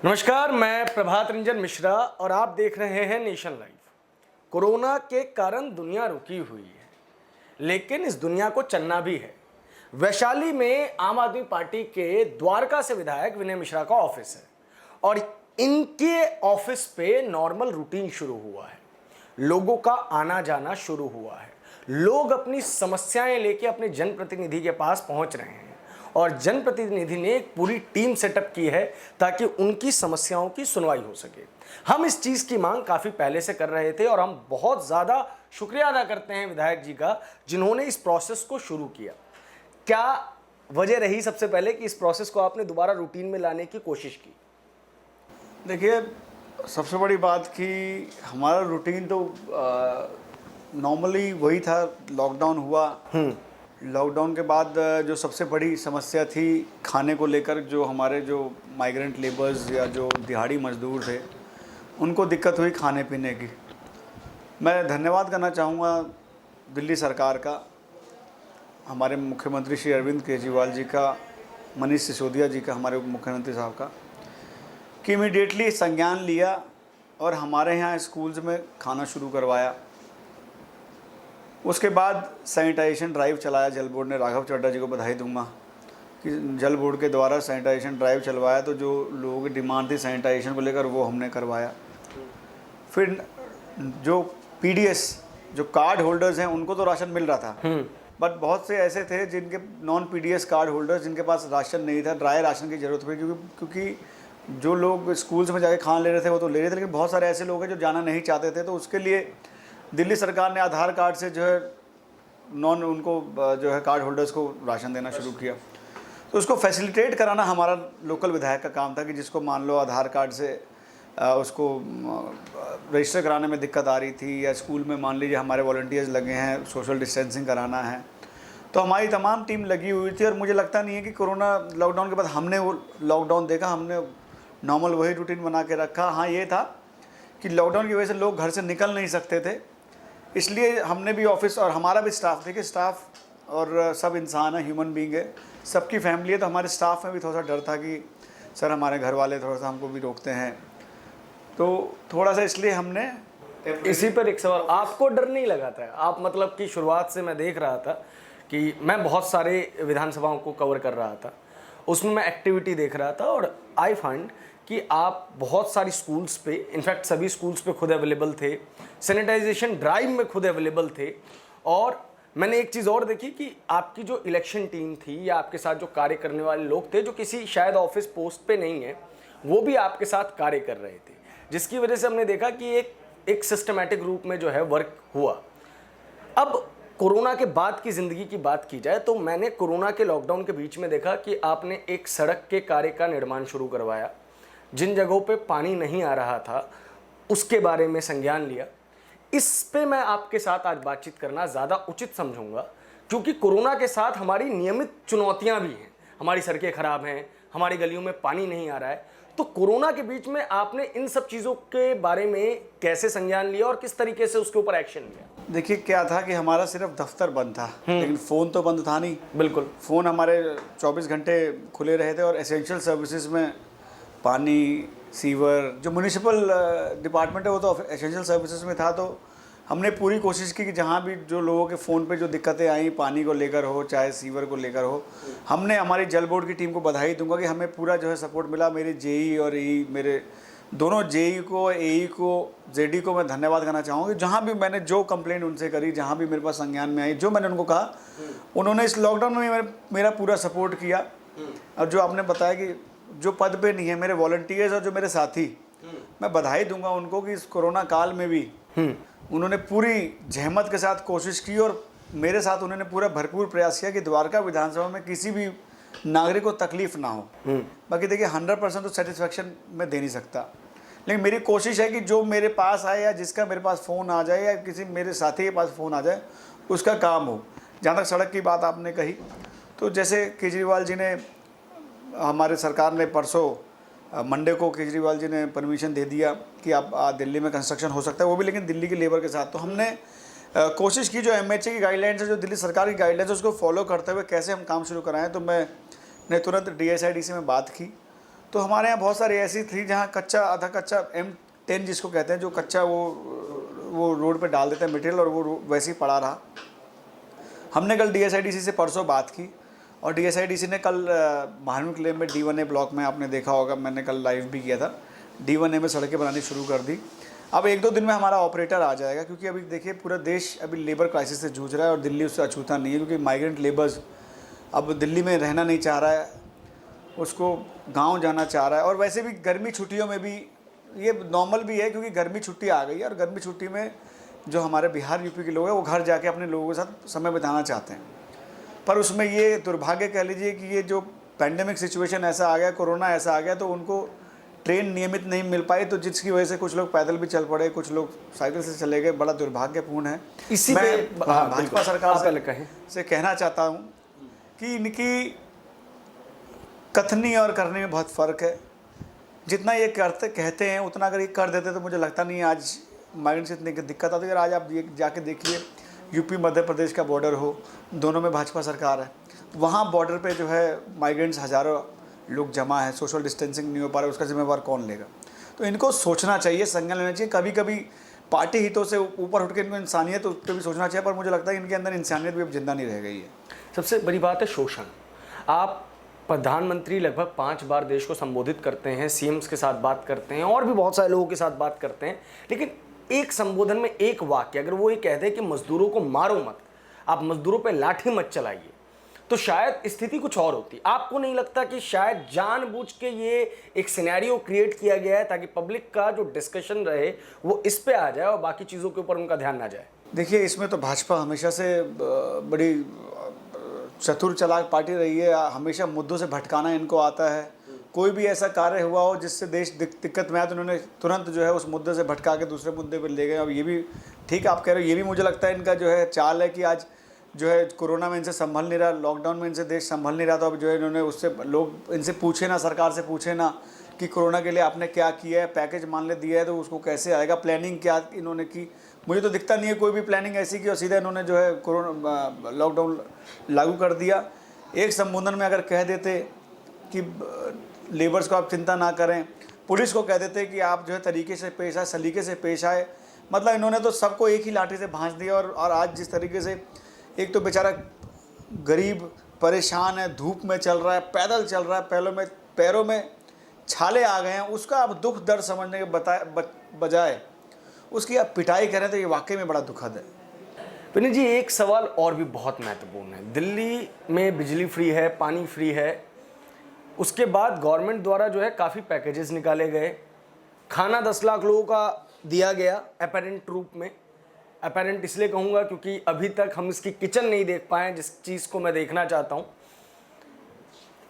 नमस्कार, मैं प्रभात रंजन मिश्रा और आप देख रहे हैं नेशन लाइव। कोरोना के कारण दुनिया रुकी हुई है, लेकिन इस दुनिया को चलना भी है। वैशाली में आम आदमी पार्टी के द्वारका से विधायक विनय मिश्रा का ऑफिस है और इनके ऑफिस पे नॉर्मल रूटीन शुरू हुआ है। लोगों का आना जाना शुरू हुआ है। लोग अपनी समस्याएं लेके अपने जनप्रतिनिधि के पास पहुंच रहे हैं और जनप्रतिनिधि ने एक पूरी टीम सेटअप की है ताकि उनकी समस्याओं की सुनवाई हो सके। हम इस चीज़ की मांग काफ़ी पहले से कर रहे थे और हम बहुत ज़्यादा शुक्रिया अदा करते हैं विधायक जी का, जिन्होंने इस प्रोसेस को शुरू किया। क्या वजह रही सबसे पहले कि इस प्रोसेस को आपने दोबारा रूटीन में लाने की कोशिश की? देखिए, सबसे बड़ी बात कि हमारा रूटीन तो नॉर्मली वही था। लॉकडाउन हुआ, लॉकडाउन के बाद जो सबसे बड़ी समस्या थी खाने को लेकर, जो हमारे जो माइग्रेंट लेबर्स या जो दिहाड़ी मजदूर थे उनको दिक्कत हुई खाने पीने की। मैं धन्यवाद करना चाहूँगा दिल्ली सरकार का, हमारे मुख्यमंत्री श्री अरविंद केजरीवाल जी का, मनीष सिसोदिया जी का, हमारे उप मुख्यमंत्री साहब का, कि इमीडिएटली संज्ञान लिया और हमारे यहाँ स्कूल्स में खाना शुरू करवाया। उसके बाद सैनिटाइजेशन ड्राइव चलाया जल बोर्ड ने। राघव चड्ढा जी को बधाई दूंगा कि जल बोर्ड के द्वारा सैनिटाइजेशन ड्राइव चलवाया, तो जो लोगों की डिमांड थी सैनिटाइजेशन को लेकर वो हमने करवाया। फिर जो पीडीएस जो कार्ड होल्डर्स हैं उनको तो राशन मिल रहा था, बट बहुत से ऐसे थे जिनके नॉन पीडीएस कार्ड होल्डर्स जिनके पास राशन नहीं था, ड्राई राशन की ज़रूरत हुई, क्योंकि जो लोग स्कूल्स में जाके खाना ले रहे थे वो तो ले रहे थे, लेकिन बहुत सारे ऐसे लोग हैं जो जाना नहीं चाहते थे। तो उसके लिए दिल्ली सरकार ने आधार कार्ड से जो है उनको जो है कार्ड होल्डर्स को राशन देना शुरू किया। तो उसको फैसिलिटेट कराना हमारा लोकल विधायक का काम था कि जिसको मान लो आधार कार्ड से उसको रजिस्टर कराने में दिक्कत आ रही थी, या स्कूल में मान लीजिए हमारे वॉलंटियर्स लगे हैं, सोशल डिस्टेंसिंग कराना है, तो हमारी तमाम टीम लगी हुई थी। और मुझे लगता नहीं है कि कोरोना लॉकडाउन के बाद हमने वो लॉकडाउन देखा, हमने नॉर्मल वही रूटीन बना के रखा। हाँ, ये था कि लॉकडाउन की वजह से लोग घर से निकल नहीं सकते थे, इसलिए हमने भी ऑफिस और हमारा भी स्टाफ, देखिए स्टाफ और सब इंसान है, ह्यूमन बीइंग है, सबकी फैमिली है, तो हमारे स्टाफ में भी थोड़ा सा डर था कि सर हमारे घर वाले थोड़ा सा हमको भी रोकते हैं, तो थोड़ा सा इसलिए हमने। इसी पर एक सवाल, आपको डर नहीं लगा था? आप मतलब कि शुरुआत से मैं देख रहा था कि मैं बहुत सारे विधानसभाओं को कवर कर रहा था, उसमें मैं एक्टिविटी देख रहा था और आई फाइंड कि आप बहुत सारी स्कूल्स पे, इनफैक्ट सभी स्कूल्स पे खुद अवेलेबल थे, सैनिटाइजेशन ड्राइव में खुद अवेलेबल थे। और मैंने एक चीज़ और देखी कि आपकी जो इलेक्शन टीम थी या आपके साथ जो कार्य करने वाले लोग थे, जो किसी शायद ऑफिस पोस्ट पे नहीं है, वो भी आपके साथ कार्य कर रहे थे, जिसकी वजह से हमने देखा कि एक सिस्टमैटिक रूप में जो है वर्क हुआ। अब कोरोना के बाद की ज़िंदगी की बात की जाए तो मैंने कोरोना के लॉकडाउन के बीच में देखा कि आपने एक सड़क के कार्य का निर्माण शुरू करवाया। जिन जगहों पे पानी नहीं आ रहा था उसके बारे में संज्ञान लिया। इस पे मैं आपके साथ आज बातचीत करना ज़्यादा उचित समझूंगा, क्योंकि कोरोना के साथ हमारी नियमित चुनौतियां भी हैं। हमारी सड़कें खराब हैं, हमारी गलियों में पानी नहीं आ रहा है। तो कोरोना के बीच में आपने इन सब चीज़ों के बारे में कैसे संज्ञान लिया और किस तरीके से उसके ऊपर एक्शन लिया? देखिए, क्या था कि हमारा सिर्फ दफ्तर बंद था, लेकिन फ़ोन तो बंद था नहीं। बिल्कुल, फ़ोन हमारे 24 घंटे खुले रहे थे और एसेंशियल सर्विसेज में पानी, सीवर, जो म्यूनिसिपल डिपार्टमेंट है वो तो एसेंशियल सर्विसेज में था। तो हमने पूरी कोशिश की कि जहाँ भी जो लोगों के फ़ोन पे जो दिक्कतें आई, पानी को लेकर हो चाहे सीवर को लेकर हो, हमने हमारी जल बोर्ड की टीम को बधाई दूंगा कि हमें पूरा जो है सपोर्ट मिला। मेरे जेई और एई, मेरे दोनों जेई को, एई को, जेडी को मैं धन्यवाद करना चाहूँगा कि जहाँ भी मैंने जो कंप्लेंट उनसे करी, जहाँ भी मेरे पास संज्ञान में आई, जो मैंने उनको कहा, उन्होंने इस लॉकडाउन में मेरा पूरा सपोर्ट किया। और जो आपने बताया कि जो पद पे नहीं है, मेरे वॉलंटियर्स और जो मेरे साथी, मैं बधाई दूंगा उनको कि इस कोरोना काल में भी उन्होंने पूरी जहमत के साथ कोशिश की और मेरे साथ उन्होंने पूरा भरपूर प्रयास किया कि द्वारका विधानसभा में किसी भी नागरिक को तकलीफ ना हो। बाकी देखिए 100% तो सेटिस्फेक्शन मैं दे नहीं सकता, लेकिन मेरी कोशिश है कि जो मेरे पास आए या जिसका मेरे पास फ़ोन आ जाए या किसी मेरे साथी के पास फ़ोन आ जाए उसका काम हो। जहाँ तक सड़क की बात आपने कही, तो जैसे केजरीवाल जी ने, हमारे सरकार ने परसों मंडे को केजरीवाल जी ने परमिशन दे दिया कि आप दिल्ली में कंस्ट्रक्शन हो सकता है, वो भी लेकिन दिल्ली की लेबर के साथ। तो हमने कोशिश की जो एमएचए की गाइडलाइंस है, जो दिल्ली सरकार की गाइडलाइंस है, उसको फॉलो करते हुए कैसे हम काम शुरू कराएं। तो मैंने तुरंत डीएसआईडीसी में बात की तो हमारे यहाँ बहुत सारी ऐसी थी जहाँ कच्चा आधा कच्चा M10 जिसको कहते हैं, जो कच्चा वो रोड पे डाल देते हैं मटेरियल और वो वैसे ही पड़ा रहा। हमने कल DSIDC से परसों बात की और DSIDC ने कल मार्मिक लेन में D1A ब्लॉक में, आपने देखा होगा, मैंने कल लाइव भी किया था, D1A में सड़कें बनानी शुरू कर दी। अब 1-2 दिन में हमारा ऑपरेटर आ जाएगा, क्योंकि अभी देखिए पूरा देश अभी लेबर क्राइसिस से जूझ रहा है और दिल्ली उससे अछूता नहीं है, क्योंकि माइग्रेंट लेबर्स अब दिल्ली में रहना नहीं चाह रहा है, उसको गांव जाना चाह रहा है। और वैसे भी गर्मी छुट्टियों में भी ये नॉर्मल भी है, क्योंकि गर्मी छुट्टी आ गई है और गर्मी छुट्टी में जो हमारे बिहार यूपी के लोग हैं वो घर जाके अपने लोगों के साथ समय बिताना चाहते हैं। पर उसमें ये दुर्भाग्य कह लीजिए कि ये जो पैंडेमिक सिचुएशन ऐसा आ गया, कोरोना ऐसा आ गया, तो उनको ट्रेन नियमित नहीं मिल पाई, तो जिसकी वजह से कुछ लोग पैदल भी चल पड़े, कुछ लोग साइकिल से चले गए। बड़ा दुर्भाग्यपूर्ण है। इसी मैं पे भाजपा सरकार कहें से कहना चाहता हूँ कि इनकी कथनी और करने में बहुत फ़र्क है। जितना ये कहते हैं उतना अगर ये कर देते तो मुझे लगता नहीं आज माइग्रेंट से इतनी दिक्कत आती। अगर आज आप जाके देखिए, यूपी मध्य प्रदेश का बॉर्डर हो, दोनों में भाजपा सरकार है, वहाँ बॉर्डर पे जो है माइग्रेंट्स हज़ारों लोग जमा है, सोशल डिस्टेंसिंग नहीं हो पा रहा है, उसका जिम्मेवार कौन लेगा? तो इनको सोचना चाहिए, संज्ञान लेना चाहिए। कभी कभी पार्टी हितों से ऊपर उठ के इनको इंसानियत पर भी सोचना चाहिए, पर मुझे लगता है इनके अंदर इंसानियत भी अब जिंदा नहीं रह गई है। सबसे बड़ी बात है शोषण। आप प्रधानमंत्री लगभग 5 बार देश को संबोधित करते हैं, CMs के साथ बात करते हैं और भी बहुत सारे लोगों के साथ बात करते हैं, लेकिन एक संबोधन में एक वाक्य अगर वो ये कहते हैं कि मजदूरों को मारो मत, आप मजदूरों पे लाठी मत चलाइए, तो शायद स्थिति कुछ और होती। आपको नहीं लगता कि शायद जानबूझ के ये एक सिनेरियो क्रिएट किया गया है ताकि पब्लिक का जो डिस्कशन रहे वो इस पे आ जाए और बाकी चीज़ों के ऊपर उनका ध्यान ना जाए? देखिए, इसमें तो भाजपा हमेशा से बड़ी चतुर चालाक पार्टी रही है। हमेशा मुद्दों से भटकाना इनको आता है। कोई भी ऐसा कार्य हुआ हो जिससे देश दिक्कत में आया तो उन्होंने तुरंत जो है उस मुद्दे से भटका के दूसरे मुद्दे पर ले गए। अब ये भी ठीक आप कह रहे हो, ये भी मुझे लगता है इनका जो है चाल है कि आज जो है कोरोना में इनसे संभल नहीं रहा, लॉकडाउन में इनसे देश संभल नहीं रहा, तो अब जो है इन्होंने उससे लोग इनसे पूछे ना, सरकार से पूछे ना कि कोरोना के लिए आपने क्या किया है, पैकेज मान ले दिया है तो उसको कैसे आएगा, प्लानिंग क्या इन्होंने की। मुझे तो दिखता नहीं है कोई भी प्लानिंग ऐसी की और सीधा इन्होंने जो है कोरोना लॉकडाउन लागू कर दिया। एक संबोधन में अगर कह देते कि लेबर्स को आप चिंता ना करें, पुलिस को कह देते कि आप जो है तरीके से पेश आए, सलीके से पेश आए, मतलब इन्होंने तो सबको एक ही लाठी से भांज दिया। और आज जिस तरीके से एक तो बेचारा गरीब परेशान है, धूप में चल रहा है, पैदल चल रहा है, पैरों में छाले आ गए हैं, उसका आप दुख दर्द समझने के बजाय उसकी आप पिटाई करें तो ये वाकई में बड़ा दुखद है। विनीत जी, एक सवाल और भी बहुत महत्वपूर्ण है। दिल्ली में बिजली फ्री है, पानी फ्री है, उसके बाद गवर्नमेंट द्वारा जो है काफ़ी पैकेजेस निकाले गए, खाना 10 लाख लोगों का दिया गया एपेरेंट रूप में। एपेरेंट इसलिए कहूँगा क्योंकि अभी तक हम इसकी किचन नहीं देख पाए, जिस चीज़ को मैं देखना चाहता हूँ।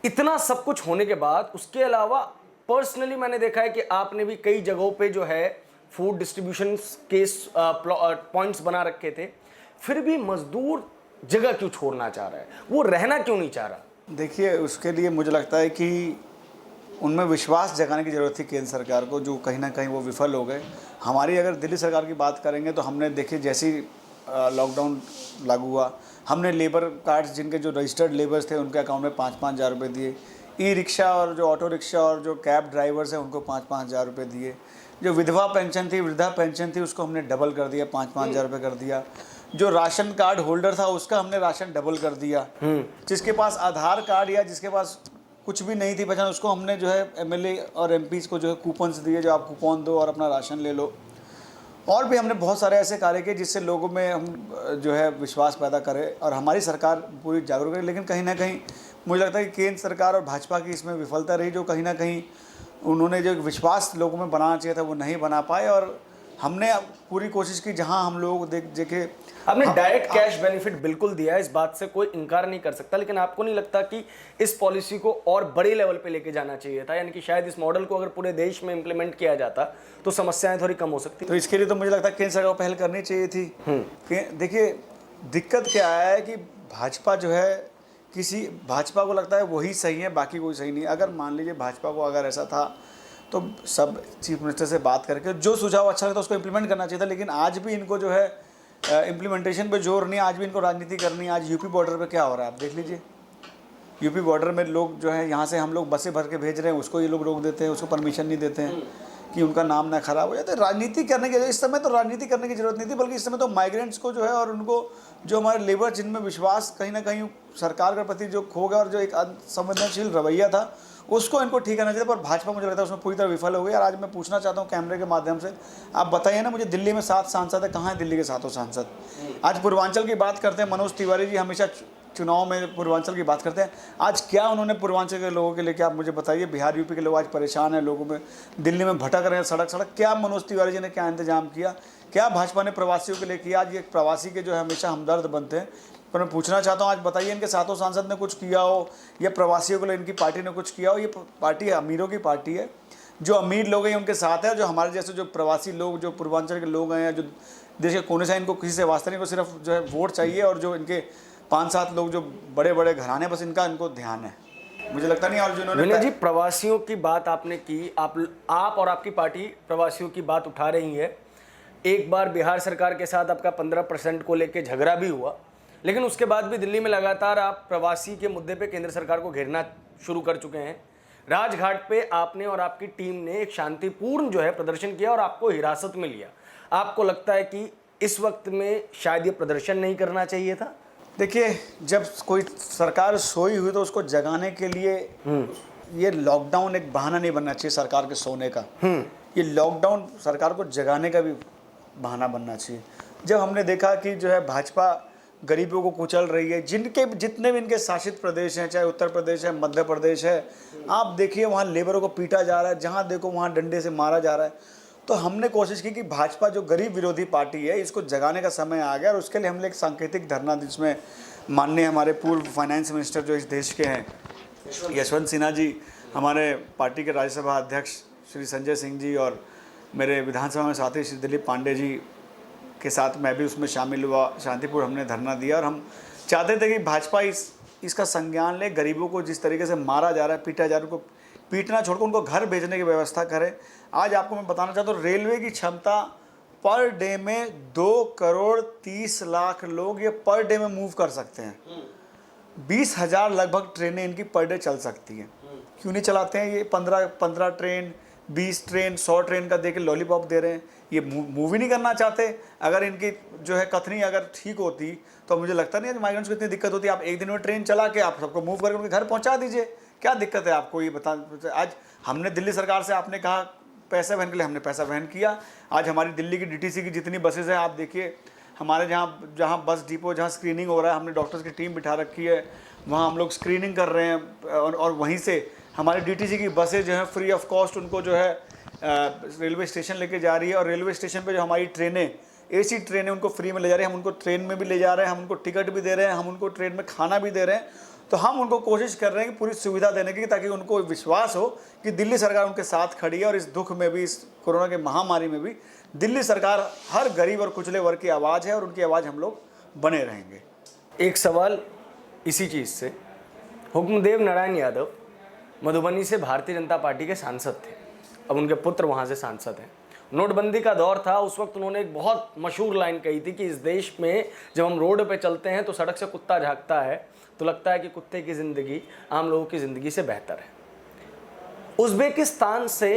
इतना सब कुछ होने के बाद उसके अलावा पर्सनली मैंने देखा है कि आपने भी कई जगहों पे जो है फूड डिस्ट्रीब्यूशन के पॉइंट्स बना रखे थे, फिर भी मजदूर जगह क्यों छोड़ना चाह रहा है, वो रहना क्यों नहीं चाह रहा? देखिए, उसके लिए मुझे लगता है कि उनमें विश्वास जगाने की ज़रूरत थी केंद्र सरकार को, जो कहीं ना कहीं वो विफल हो गए। हमारी अगर दिल्ली सरकार की बात करेंगे तो हमने देखिए जैसी लॉकडाउन लागू हुआ, हमने लेबर कार्ड्स जिनके जो रजिस्टर्ड लेबर्स थे उनके अकाउंट में 5-5 हज़ार रुपये दिए। ई रिक्शा और जो ऑटो रिक्शा और जो कैब ड्राइवर्स हैं उनको 5-5 हज़ार रुपये दिए। जो विधवा पेंशन थी, वृद्धा पेंशन थी, उसको हमने डबल कर दिया, 5-5 हज़ार रुपये कर दिया। जो राशन कार्ड होल्डर था उसका हमने राशन डबल कर दिया। जिसके पास आधार कार्ड या जिसके पास कुछ भी नहीं थी पहचान, उसको हमने जो है MLA और MPs को जो है कूपन्स दिए, जो आप कूपन दो और अपना राशन ले लो। और भी हमने बहुत सारे ऐसे कार्य किए जिससे लोगों में हम जो है विश्वास पैदा करें और हमारी सरकार पूरी जागरूक है। लेकिन कहीं ना कहीं मुझे लगता है कि केंद्र सरकार और भाजपा की इसमें विफलता रही, जो कहीं ना कहीं उन्होंने जो विश्वास लोगों में बनाना चाहिए था वो नहीं बना पाए। और हमने पूरी कोशिश की, जहां हम लोग देखे आपने डायरेक्ट कैश बेनिफिट बिल्कुल दिया है, इस बात से कोई इनकार नहीं कर सकता, लेकिन आपको नहीं लगता कि इस पॉलिसी को और बड़े लेवल पे लेके जाना चाहिए था? यानी कि शायद इस मॉडल को अगर पूरे देश में इंप्लीमेंट किया जाता तो समस्याएं थोड़ी कम हो सकती। तो इसके लिए तो मुझे लगता है केंद्र सरकार को पहल करनी चाहिए थी। देखिए, दिक्कत क्या है कि भाजपा जो है भाजपा को लगता है वही सही है, बाकी कोई सही नहीं। अगर मान लीजिए भाजपा को अगर ऐसा था तो सब चीफ मिनिस्टर से बात करके जो सुझाव अच्छा लगता है उसको इम्प्लीमेंट करना चाहिए था। लेकिन आज भी इनको जो है इम्प्लीमेंटेशन पे जोर नहीं, आज भी इनको राजनीति करनी है। आज यूपी बॉर्डर पे क्या हो रहा है आप देख लीजिए, यूपी बॉर्डर में लोग जो है यहाँ से हम लोग बसें भर के भेज रहे हैं, उसको ये लोग रोक देते हैं, उसको परमिशन नहीं देते हैं कि उनका नाम ना खराब हो जाए। तो राजनीति करने की इस समय तो राजनीति करने की जरूरत नहीं थी, बल्कि इस समय तो माइग्रेंट्स को जो है और उनको जो हमारे लेबर जिनमें विश्वास कहीं ना कहीं सरकार के प्रति जो खो गया और जो एक संवेदनशील रवैया था उसको इनको ठीक करना चाहिए। पर भाजपा मुझे लगता है उसमें पूरी तरह विफल हो गई। और आज मैं पूछना चाहता हूँ कैमरे के माध्यम से, आप बताइए ना मुझे, दिल्ली में 7 सांसद है, कहाँ है दिल्ली के 7 सांसद? आज पूर्वांचल की बात करते हैं, मनोज तिवारी जी हमेशा चुनाव में पूर्वांचल की बात करते हैं। आज क्या उन्होंने पूर्वांचल के लोगों के लिए, क्या आप मुझे बताइए। बिहार यूपी के लोग आज परेशान हैं, लोगों में दिल्ली में भटक रहे हैं सड़क सड़क। क्या मनोज तिवारी जी ने क्या इंतजाम किया, क्या भाजपा ने प्रवासियों के लिए किया? आज ये प्रवासी के जो है हमेशा हमदर्द बनते हैं। पर मैं पूछना चाहता हूँ, आज बताइए इनके 7 सांसद ने कुछ किया हो या प्रवासियों के लिए इनकी पार्टी ने कुछ किया हो? ये पार्टी अमीरों की पार्टी है, जो अमीर लोग हैं उनके साथ है, जो हमारे जैसे जो प्रवासी लोग, जो पूर्वांचल के लोग हैं, जो देश के कोने से, इनको किसी से वास्ता नहीं, को सिर्फ जो है वोट चाहिए। और जो इनके 5-7 लोग जो बड़े बड़े घराने, बस इनका इनको ध्यान है, मुझे लगता नहीं। और जो विनय जी, प्रवासियों की बात आपने की, आप और आपकी पार्टी प्रवासियों की बात उठा रही है। एक बार बिहार सरकार के साथ आपका 15% को लेकर झगड़ा भी हुआ, लेकिन उसके बाद भी दिल्ली में लगातार आप प्रवासी के मुद्दे पे केंद्र सरकार को घेरना शुरू कर चुके हैं। राजघाट पे आपने और आपकी टीम ने एक शांतिपूर्ण जो है प्रदर्शन किया और आपको हिरासत में लिया। आपको लगता है कि इस वक्त में शायद ये प्रदर्शन नहीं करना चाहिए था? देखिए, जब कोई सरकार सोई हुई तो उसको जगाने के लिए ये लॉकडाउन एक बहाना नहीं बनना चाहिए सरकार के सोने का। ये लॉकडाउन सरकार को जगाने का भी बहाना बनना चाहिए। जब हमने देखा कि जो है भाजपा गरीबों को कुचल रही है, जिनके जितने भी इनके शासित प्रदेश हैं, चाहे उत्तर प्रदेश है, मध्य प्रदेश है, आप देखिए वहाँ लेबरों को पीटा जा रहा है, जहाँ देखो वहाँ डंडे से मारा जा रहा है। तो हमने कोशिश की कि भाजपा जो गरीब विरोधी पार्टी है, इसको जगाने का समय आ गया। और उसके लिए हमने एक सांकेतिक धरना, जिसमें माननीय हमारे पूर्व फाइनेंस मिनिस्टर जो इस देश के हैं, यशवंत सिन्हा जी, हमारे पार्टी के राज्यसभा अध्यक्ष श्री संजय सिंह जी, और मेरे विधानसभा में साथी श्री दिलीप पांडे जी के साथ मैं भी उसमें शामिल हुआ। शांतिपूर्ण हमने धरना दिया और हम चाहते थे कि भाजपा इसका संज्ञान ले। गरीबों को जिस तरीके से मारा जा रहा है, पीटा जा रहा है, उनको पीटना छोड़कर उनको घर भेजने की व्यवस्था करें। आज आपको मैं बताना चाहता हूँ, रेलवे की क्षमता पर डे में 2,30,00,000 लोग ये पर डे में मूव कर सकते हैं। 20,000 लगभग ट्रेनें इनकी पर डे चल सकती हैं। क्यों नहीं चलाते हैं? ये 15 ट्रेन, 20 ट्रेन, 100 ट्रेन का दे के लॉलीपॉप दे रहे हैं। ये मूव ही नहीं करना चाहते। अगर इनकी जो है कथनी अगर ठीक होती तो मुझे लगता नहीं है माइग्रेंट्स को इतनी दिक्कत होती। आप एक दिन में ट्रेन चला के आप सबको मूव करके उनके घर पहुंचा दीजिए, क्या दिक्कत है आपको? ये बता। आज हमने दिल्ली सरकार से, आपने कहा पैसा वहन के लिए, हमने पैसा वहन किया। आज हमारी दिल्ली की डीटीसी की जितनी बसेज हैं, आप देखिए हमारे जहाँ बस डिपो, जहाँ स्क्रीनिंग हो रहा है, हमने डॉक्टर्स की टीम बिठा रखी है, वहाँ हम लोग स्क्रीनिंग कर रहे हैं। और वहीं से हमारी डीटीसी की बसें जो हैं फ्री ऑफ कॉस्ट उनको जो है रेलवे स्टेशन लेके जा रही है। और रेलवे स्टेशन पे जो हमारी ट्रेनें, एसी ट्रेनें, उनको फ्री में ले जा रही है। हम उनको ट्रेन में भी ले जा रहे हैं, हम उनको टिकट भी दे रहे हैं, हम उनको ट्रेन में खाना भी दे रहे हैं। तो हम उनको कोशिश कर रहे हैं कि पूरी सुविधा देने की, ताकि उनको विश्वास हो कि दिल्ली सरकार उनके साथ खड़ी है। और इस दुख में भी, इस कोरोना के महामारी में भी दिल्ली सरकार हर गरीब और कुचले वर्ग की आवाज़ है, और उनकी आवाज़ हम लोग बने रहेंगे। एक सवाल इसी चीज़ से, हुक्मदेव नारायण यादव मधुबनी से भारतीय जनता पार्टी के सांसद थे, अब उनके पुत्र वहाँ से सांसद हैं। नोटबंदी का दौर था, उस वक्त उन्होंने एक बहुत मशहूर लाइन कही थी कि इस देश में जब हम रोड पे चलते हैं तो सड़क से कुत्ता झांकता है तो लगता है कि कुत्ते की ज़िंदगी आम लोगों की ज़िंदगी से बेहतर है। उज़्बेकिस्तान से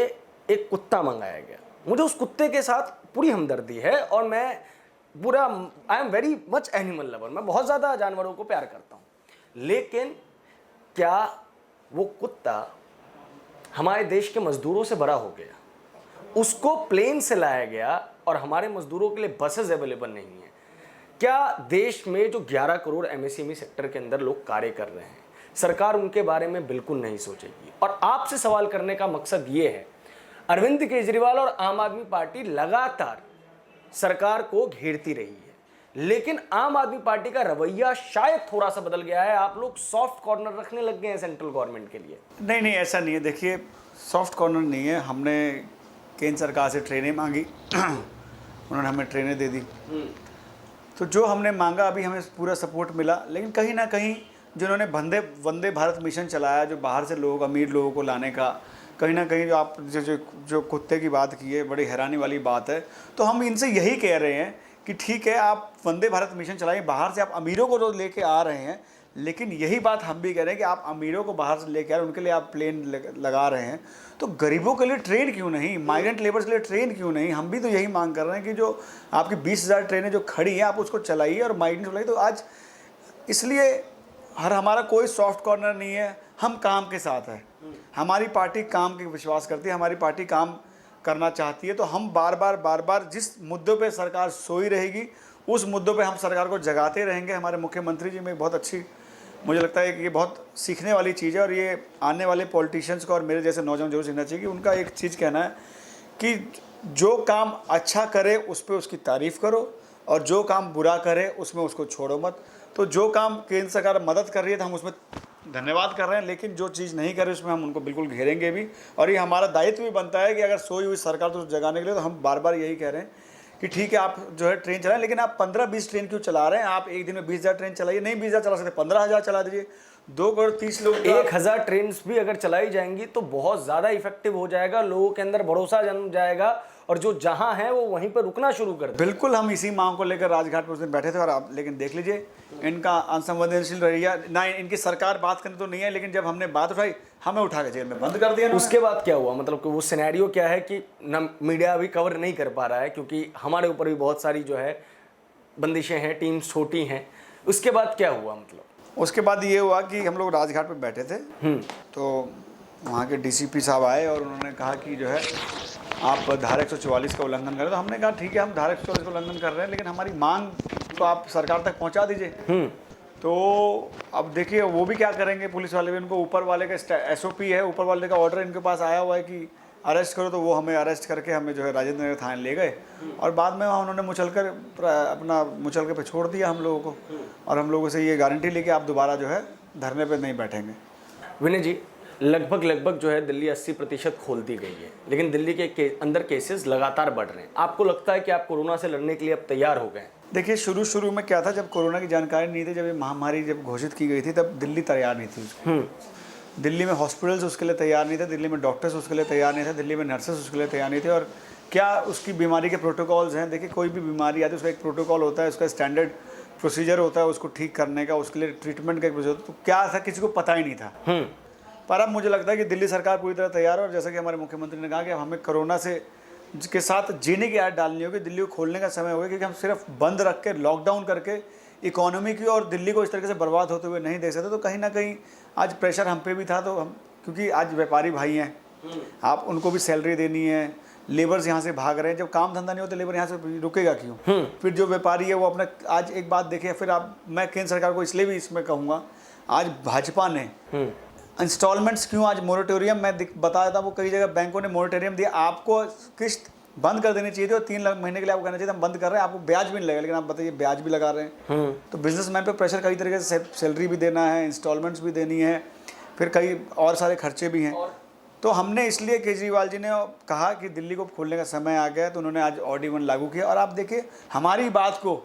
एक कुत्ता मंगाया गया, मुझे उस कुत्ते के साथ पूरी हमदर्दी है और मैं I am very much animal lover, मैं बहुत ज़्यादा जानवरों को प्यार करता हूँ। लेकिन क्या वो कुत्ता हमारे देश के मज़दूरों से बड़ा हो गया? उसको प्लेन से लाया गया और हमारे मज़दूरों के लिए बसेस अवेलेबल नहीं है। क्या देश में जो 11 करोड़ एमएसएमई सेक्टर के अंदर लोग कार्य कर रहे हैं, सरकार उनके बारे में बिल्कुल नहीं सोचेगी? और आपसे सवाल करने का मकसद ये है, अरविंद केजरीवाल और आम आदमी पार्टी लगातार सरकार को घेरती रही है, लेकिन आम आदमी पार्टी का रवैया शायद थोड़ा सा बदल गया है। आप लोग सॉफ्ट कॉर्नर रखने लग गए हैं सेंट्रल गवर्नमेंट के लिए। नहीं, ऐसा नहीं है। देखिए, सॉफ्ट कॉर्नर नहीं है। हमने केंद्र सरकार से ट्रेनें मांगी, उन्होंने हमें ट्रेनें दे दी। तो जो हमने मांगा, अभी हमें पूरा सपोर्ट मिला। लेकिन कहीं ना कहीं जिन्होंने वंदे भारत मिशन चलाया, जो बाहर से लोग, अमीर लोगों को लाने का, कहीं ना कहीं जो आप जो कुत्ते की बात की है, बड़ी हैरानी वाली बात है। तो हम इनसे यही कह रहे हैं कि ठीक है, आप वंदे भारत मिशन चलाइए, बाहर से आप अमीरों को जो लेके आ रहे हैं, लेकिन यही बात हम भी कह रहे हैं कि आप अमीरों को बाहर से लेकर उनके लिए आप प्लेन लगा रहे हैं, तो गरीबों के लिए ट्रेन क्यों नहीं, माइग्रेंट लेबर्स के लिए ट्रेन क्यों नहीं? हम भी तो यही मांग कर रहे हैं कि जो आपकी 20,000 ट्रेनें जो खड़ी हैं आप उसको चलाइए और माइग्रेंट चलाइए। तो आज इसलिए हमारा कोई सॉफ्ट कॉर्नर नहीं है, हम काम के साथ हैं। हमारी पार्टी काम के विश्वास करती है, हमारी पार्टी काम करना चाहती है। तो हम बार बार जिस मुद्दों पे सरकार सोई रहेगी उस मुद्दों पे हम सरकार को जगाते रहेंगे। हमारे मुख्यमंत्री जी में बहुत अच्छी, मुझे लगता है कि ये बहुत सीखने वाली चीज़ है और ये आने वाले पॉलिटिशियंस को और मेरे जैसे नौजवान जरूर सीखना चाहिए कि उनका एक चीज़ कहना है कि जो काम अच्छा करे उस पर उसकी तारीफ़ करो और जो काम बुरा करे उसमें उसको छोड़ो मत। तो जो काम केंद्र सरकार मदद कर रही है तो हम उसमें धन्यवाद कर रहे हैं, लेकिन जो चीज़ नहीं कर रही उसमें हम उनको बिल्कुल घेरेंगे भी। और ये हमारा दायित्व भी बनता है कि अगर सोई हुई सरकार तो जगाने के लिए, तो हम बार बार यही कह रहे हैं कि ठीक है आप जो है ट्रेन चलाएं, लेकिन आप 15-20 ट्रेन क्यों चला रहे हैं? आप एक दिन में 20,000 ट्रेन चलाइए। नहीं 20,000 चला सकते, 15,000 चला दीजिए। 2 करोड़ 30 लोग 1,000 ट्रेन भी अगर चलाई जाएंगी तो बहुत ज़्यादा इफेक्टिव हो जाएगा, लोगों के अंदर भरोसा जन्म जाएगा और जो जहां है वो वहीं पर रुकना शुरू कर दें। बिल्कुल, हम इसी मांग को लेकर राजघाट पर उस दिन बैठे थे। और आप लेकिन देख लीजिए इनका असंवेदनशील रवैया ना, इनकी सरकार बात करने तो नहीं है, लेकिन जब हमने बात उठाई हमें उठा के जेल में बंद कर दिया। उसके बाद क्या हुआ, मतलब कि वो सिनेरियो क्या है कि ना मीडिया अभी कवर नहीं कर पा रहा है क्योंकि हमारे ऊपर भी बहुत सारी जो है बंदिशें हैं, टीम्स छोटी हैं। उसके बाद क्या हुआ? मतलब उसके बाद ये हुआ कि हम लोग राजघाट पर बैठे थे, तो वहाँ के डीसीपी साहब आए और उन्होंने कहा कि जो है आप धारा 144 का उल्लंघन कर रहे हो। तो हमने कहा ठीक है हम धारा 144 का उल्लंघन कर रहे हैं, लेकिन हमारी मांग तो आप सरकार तक पहुंचा दीजिए। तो अब देखिए वो भी क्या करेंगे, पुलिस वाले भी, उनको ऊपर वाले का एसओपी है, ऊपर वाले का ऑर्डर इनके पास आया हुआ है कि अरेस्ट करो, तो वो हमें अरेस्ट करके हमें जो है राजेंद्र नगर थाने ले गए और बाद में वहाँ उन्होंने मुचल के पे छोड़ दिया हम लोगों को। और हम लोगों से ये गारंटी ली कि आप दोबारा जो है धरने पर नहीं बैठेंगे। विनय जी, लगभग जो है दिल्ली 80% खोल दी गई है, लेकिन दिल्ली के अंदर केसेस लगातार बढ़ रहे हैं। आपको लगता है कि आप कोरोना से लड़ने के लिए अब तैयार हो गए? देखिए शुरू में क्या था, जब कोरोना की जानकारी नहीं थी, जब ये महामारी जब घोषित की गई थी, तब दिल्ली तैयार नहीं थी उसके। दिल्ली में हॉस्पिटल्स उसके लिए तैयार नहीं थे, दिल्ली में डॉक्टर्स उसके लिए तैयार नहीं थे, दिल्ली में नर्सेस उसके लिए तैयार नहीं थे। और क्या उसकी बीमारी के प्रोटोकॉल्स हैं? देखिए कोई भी बीमारी आती है उसका एक प्रोटोकॉल होता है, उसका स्टैंडर्ड प्रोसीजर होता है उसको ठीक करने का, उसके लिए ट्रीटमेंट का एक प्रोसीजर। तो क्या था, किसी को पता ही नहीं था। पर अब मुझे लगता है कि दिल्ली सरकार पूरी तरह तैयार है। और जैसा कि हमारे मुख्यमंत्री ने कहा कि हमें कोरोना से के साथ जीने की आदत डालनी होगी, दिल्ली को खोलने का समय होगा, क्योंकि हम सिर्फ बंद रख के लॉकडाउन करके इकोनॉमी की और दिल्ली को इस तरीके से बर्बाद होते हुए नहीं देख सकते। तो कहीं ना कहीं आज प्रेशर हम पे भी था, तो हम, क्योंकि आज व्यापारी भाई हैं, आप उनको भी सैलरी देनी है, लेबर्स यहाँ से भाग रहे हैं, जब काम धंधा नहीं होता लेबर यहाँ से रुकेगा क्यों? फिर जो व्यापारी है वो अपना, आज एक बात देखिए, फिर आप, मैं केंद्र सरकार को इसलिए भी इसमें कहूँगा, आज भाजपा ने इंस्टॉलमेंट्स क्यों, आज मोरेटोरियम मैं बता देता हूँ, वो कई जगह बैंकों ने मोरेटोरियम दिया, आपको किस्त बंद कर देनी चाहिए थी और 3 महीने के लिए आपको कहना चाहिए हम बंद कर रहे हैं, आपको ब्याज भी नहीं लगेगा, लेकिन आप बताइए ब्याज भी लगा रहे हैं। तो बिजनेसमैन पे प्रेशर, कई तरीके से सैलरी भी देना है, इंस्टॉलमेंट्स भी देनी है, फिर कई और सारे खर्चे भी हैं। तो हमने इसलिए केजरीवाल जी ने कहा कि दिल्ली को खोलने का समय आ गया, तो उन्होंने आज OD1 लागू किया। और आप देखिए हमारी बात को,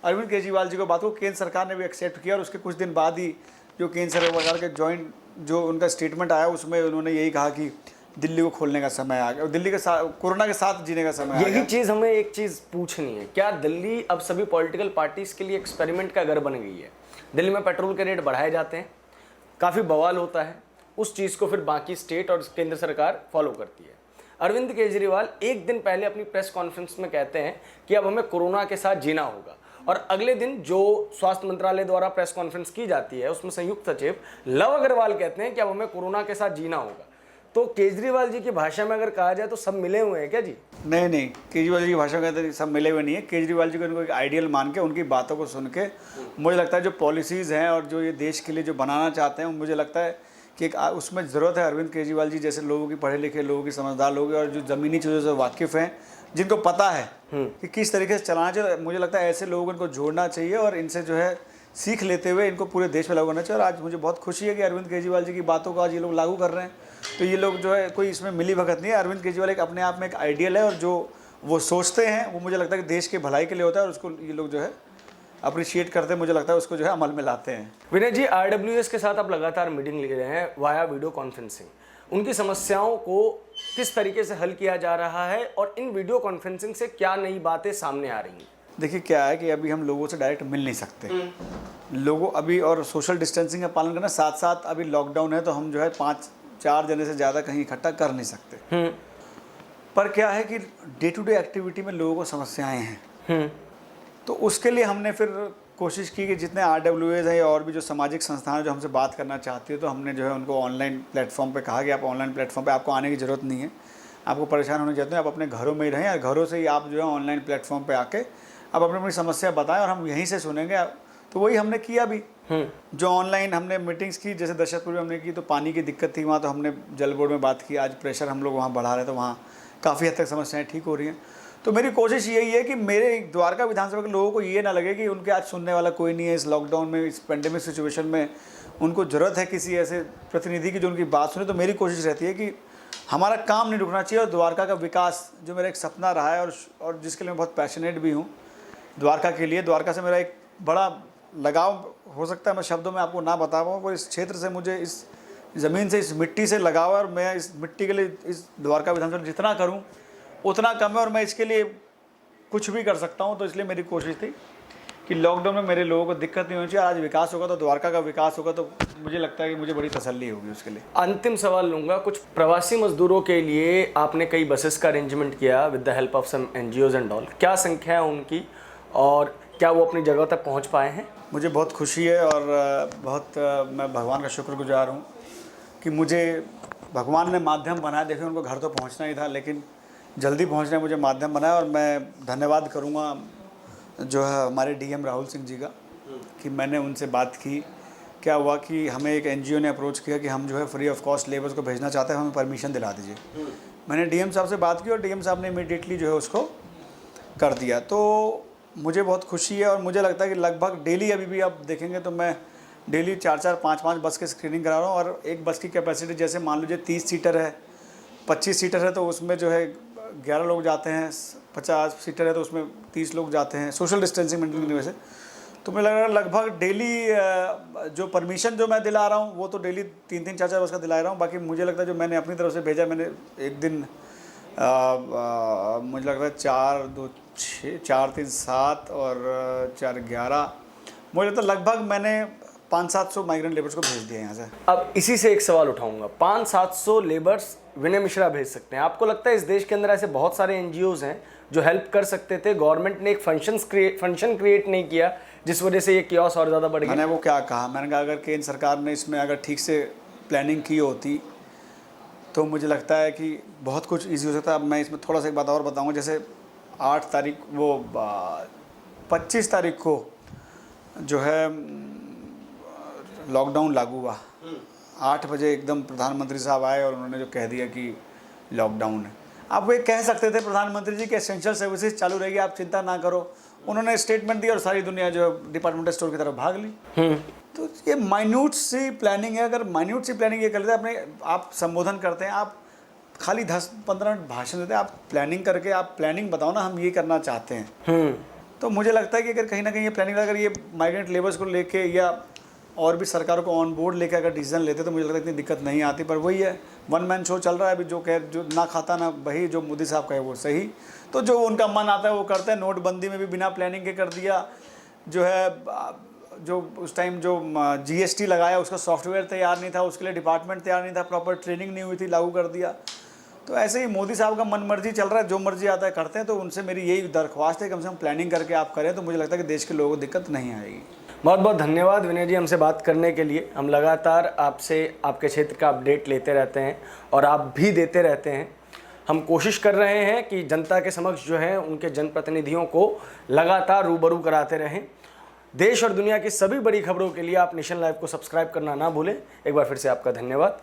अरविंद केजरीवाल जी को बात को केंद्र सरकार ने भी एक्सेप्ट किया और उसके कुछ दिन बाद ही जो केंद्र सरकार के जॉइंट जो उनका स्टेटमेंट आया उसमें उन्होंने यही कहा कि दिल्ली को खोलने का समय आ गया और दिल्ली के साथ, कोरोना के साथ जीने का समय आ गया। यही चीज़ हमें एक चीज़ पूछनी है, क्या दिल्ली अब सभी पॉलिटिकल पार्टीज़ के लिए एक्सपेरिमेंट का घर बन गई है? दिल्ली में पेट्रोल के रेट बढ़ाए जाते हैं, काफ़ी बवाल होता है, उस चीज़ को फिर बाकी स्टेट और केंद्र सरकार फॉलो करती है। अरविंद केजरीवाल एक दिन पहले अपनी प्रेस कॉन्फ्रेंस में कहते हैं कि अब हमें कोरोना के साथ जीना होगा, और अगले दिन जो स्वास्थ्य मंत्रालय द्वारा प्रेस कॉन्फ्रेंस की जाती है उसमें संयुक्त सचिव लव अग्रवाल कहते हैं कि अब हमें कोरोना के साथ जीना होगा। तो केजरीवाल जी की भाषा में अगर कहा जाए तो सब मिले हुए हैं क्या जी? नहीं, केजरीवाल जी की भाषा में कहते हैं सब मिले हुए नहीं है। केजरीवाल जी को इनको एक आइडियल मान के, उनकी बातों को सुन के, मुझे लगता है जो पॉलिसीज़ हैं और जो ये देश के लिए जो बनाना चाहते हैं, मुझे लगता है कि एक उसमें ज़रूरत है अरविंद केजरीवाल जी जैसे लोगों की, पढ़े लिखे लोगों की, समझदार लोग और जो ज़मीनी चीज़ों से वाकिफ़ हैं, जिनको पता है कि किस तरीके से चलाना चाहिए। मुझे लगता है ऐसे लोगों को इनको जोड़ना चाहिए और इनसे जो है सीख लेते हुए इनको पूरे देश में लागू करना चाहिए। और आज मुझे बहुत खुशी है कि अरविंद केजरीवाल जी की बातों को आज ये लोग लागू कर रहे हैं। तो ये लोग जो है, कोई इसमें मिली भगत नहीं है। अरविंद केजरीवाल एक अपने आप में एक आइडियल है और जो वो सोचते हैं वो मुझे लगता है कि देश के भलाई के लिए होता है और उसको ये लोग जो है अप्रिशिएट करते हैं, मुझे लगता है उसको जो है अमल में लाते हैं। विनय जी, RWS के साथ आप लगातार मीटिंग ले रहे हैं वाया वीडियो कॉन्फ्रेंसिंग, उनकी समस्याओं को किस तरीके से हल किया जा रहा है और इन वीडियो कॉन्फ्रेंसिंग से क्या नई बातें सामने आ रही हैं? देखिए क्या है कि अभी हम लोगों से डायरेक्ट मिल नहीं सकते, लोगों अभी, और सोशल डिस्टेंसिंग का पालन करना, साथ साथ अभी लॉकडाउन है तो हम जो है 5-4 जने से ज़्यादा कहीं इकट्ठा कर नहीं सकते। पर क्या है कि डे टू डे एक्टिविटी में लोगों को समस्याएं हैं, तो उसके लिए हमने फिर कोशिश की कि जितने RWAs हैं और भी जो सामाजिक संस्थाएं जो हमसे बात करना चाहती है, तो हमने जो है उनको ऑनलाइन प्लेटफॉर्म पे कहा कि आप ऑनलाइन प्लेटफॉर्म पे आपको आने की ज़रूरत नहीं है, आपको परेशान होने की ज़रूरत नहीं है, आप अपने घरों में ही रहें और घरों से ही आप जो है ऑनलाइन प्लेटफॉर्म पे आके आप अपनी अपनी समस्या बताएं और हम यहीं से सुनेंगे। तो वही हमने किया भी, जो ऑनलाइन हमने मीटिंग्स की, जैसे दशरथपुर में हमने की तो पानी की दिक्कत थी वहाँ, तो हमने जल बोर्ड में बात की। आज प्रेशर हम लोग वहाँ बढ़ा रहे, तो वहाँ काफ़ी हद तक समस्याएं ठीक हो रही हैं। तो मेरी कोशिश यही है कि मेरे द्वारका विधानसभा के लोगों को ये ना लगे कि उनके आज सुनने वाला कोई नहीं है इस लॉकडाउन में, इस पेंडेमिक सिचुएशन में उनको ज़रूरत है किसी ऐसे प्रतिनिधि की जो उनकी बात सुने। तो मेरी कोशिश रहती है कि हमारा काम नहीं रुकना चाहिए, और द्वारका का विकास जो मेरा एक सपना रहा है और जिसके लिए मैं बहुत पैशनेट भी हूँ द्वारका के लिए। द्वारका से मेरा एक बड़ा लगाव, हो सकता है मैं शब्दों में आपको ना बता पाऊँ, पर इस क्षेत्र से मुझे इस ज़मीन से, इस मिट्टी से लगाव है, और मैं इस मिट्टी के लिए इस द्वारका विधानसभा जितना करूँ उतना कम है, और मैं इसके लिए कुछ भी कर सकता हूँ। तो इसलिए मेरी कोशिश थी कि लॉकडाउन में मेरे लोगों को दिक्कत नहीं होनी चाहिए। आज विकास होगा तो द्वारका का विकास होगा, तो मुझे लगता है कि मुझे बड़ी तसल्ली होगी उसके लिए। अंतिम सवाल लूँगा, कुछ प्रवासी मजदूरों के लिए आपने कई बसेस का अरेंजमेंट किया with the help of some NGOs and all, क्या संख्या है उनकी और क्या वो अपनी जगह तक पहुँच पाए हैं? मुझे बहुत खुशी है और बहुत मैं भगवान का शुक्रगुजार हूँ कि मुझे भगवान ने माध्यम बनाया। देखिए उनको घर तो पहुँचना ही था, लेकिन जल्दी पहुँचने मुझे माध्यम बनाया, और मैं धन्यवाद करूँगा जो है हमारे DM राहुल सिंह जी का, कि मैंने उनसे बात की। क्या हुआ कि हमें एक NGO ने अप्रोच किया कि हम जो है फ्री ऑफ कॉस्ट लेबर्स को भेजना चाहते हैं, हमें परमिशन दिला दीजिए। मैंने DM साहब से बात की और DM साहब ने इमीडिएटली जो है उसको कर दिया। तो मुझे बहुत खुशी है, और मुझे लगता है कि लगभग डेली अभी भी आप देखेंगे तो मैं डेली 4-4, 5-5 बस की स्क्रीनिंग करा रहा हूँ। और एक बस की कैपेसिटी जैसे मान लीजिए 30 सीटर है, 25 सीटर है, तो उसमें जो है 11 लोग जाते हैं। 50 सीटर है तो उसमें 30 लोग जाते हैं, सोशल डिस्टेंसिंग मेंटेन करने वजह से। तो मुझे लग रहा है लगभग डेली जो परमिशन जो मैं दिला रहा हूँ वो तो डेली 3-3, 4-4 बस का दिला रहा हूँ। बाकी मुझे लगता है जो मैंने अपनी तरफ से भेजा, मैंने एक दिन मुझे लग रहा है 4, 2, 6, 4, 3, 7 और 4, 11, मुझे लगता है लगभग मैंने 500-700 माइग्रेंट लेबर्स को भेज दिया यहाँ से। अब इसी से एक सवाल उठाऊंगा, 500-700 लेबर्स विनय मिश्रा भेज सकते हैं, आपको लगता है इस देश के अंदर ऐसे बहुत सारे NGOs हैं जो हेल्प कर सकते थे? गवर्नमेंट ने एक फंक्शन क्रिएट नहीं किया जिस वजह से ये कियोस और ज़्यादा बढ़ गया। मैंने वो क्या कहा, मैंने कहा अगर केंद्र सरकार ने इसमें अगर ठीक से प्लानिंग की होती तो मुझे लगता है कि बहुत कुछ ईजी हो सकता है। अब मैं इसमें थोड़ा सा एक बात और बताऊँगा, जैसे 8 तारीख वो 25 तारीख को जो है लॉकडाउन लागू हुआ। 8 बजे एकदम प्रधानमंत्री साहब आए और उन्होंने जो कह दिया कि लॉकडाउन है। आप वो कह सकते थे प्रधानमंत्री जी कि एसेंशियल सर्विसेज चालू रहेगी, आप चिंता ना करो। उन्होंने स्टेटमेंट दिया और सारी दुनिया जो डिपार्टमेंटल स्टोर की तरफ भाग ली। तो ये माइन्यूट सी प्लानिंग है। अगर माइन्यूट सी प्लानिंग ये कर लेते अपने, आप संबोधन करते हैं, आप खाली 10-15 मिनट भाषण देते हैं, आप प्लानिंग करके आप प्लानिंग बताओ ना, हम ये करना चाहते हैं। तो मुझे लगता है कि अगर कहीं ना कहीं ये प्लानिंग, अगर ये माइग्रेंट लेबर्स को लेके या और भी सरकारों को ऑन बोर्ड लेकर अगर डिसीजन लेते तो मुझे लगता है इतनी दिक्कत नहीं आती। पर वही है, वन मैन शो चल रहा है अभी, जो ना खाता ना वही, जो मोदी साहब कहे वो सही। तो जो उनका मन आता है वो करते हैं। नोटबंदी में भी बिना प्लानिंग के कर दिया। जो है जो उस टाइम जो GST लगाया उसका सॉफ्टवेयर तैयार नहीं था, उसके लिए डिपार्टमेंट तैयार नहीं था, प्रॉपर ट्रेनिंग नहीं हुई थी, लागू कर दिया। तो ऐसे ही मोदी साहब का मन मर्जी चल रहा है, जो मर्जी आता है करते हैं। तो उनसे मेरी यही दरख्वास्त है, कम से कम प्लानिंग करके आप करें तो मुझे लगता है कि देश के लोगों को दिक्कत नहीं आएगी। बहुत बहुत धन्यवाद विनय जी हमसे बात करने के लिए। हम लगातार आपसे आपके क्षेत्र का अपडेट लेते रहते हैं और आप भी देते रहते हैं। हम कोशिश कर रहे हैं कि जनता के समक्ष जो है उनके जनप्रतिनिधियों को लगातार रूबरू कराते रहें। देश और दुनिया की सभी बड़ी खबरों के लिए आप नेशन लाइव को सब्सक्राइब करना ना भूलें। एक बार फिर से आपका धन्यवाद।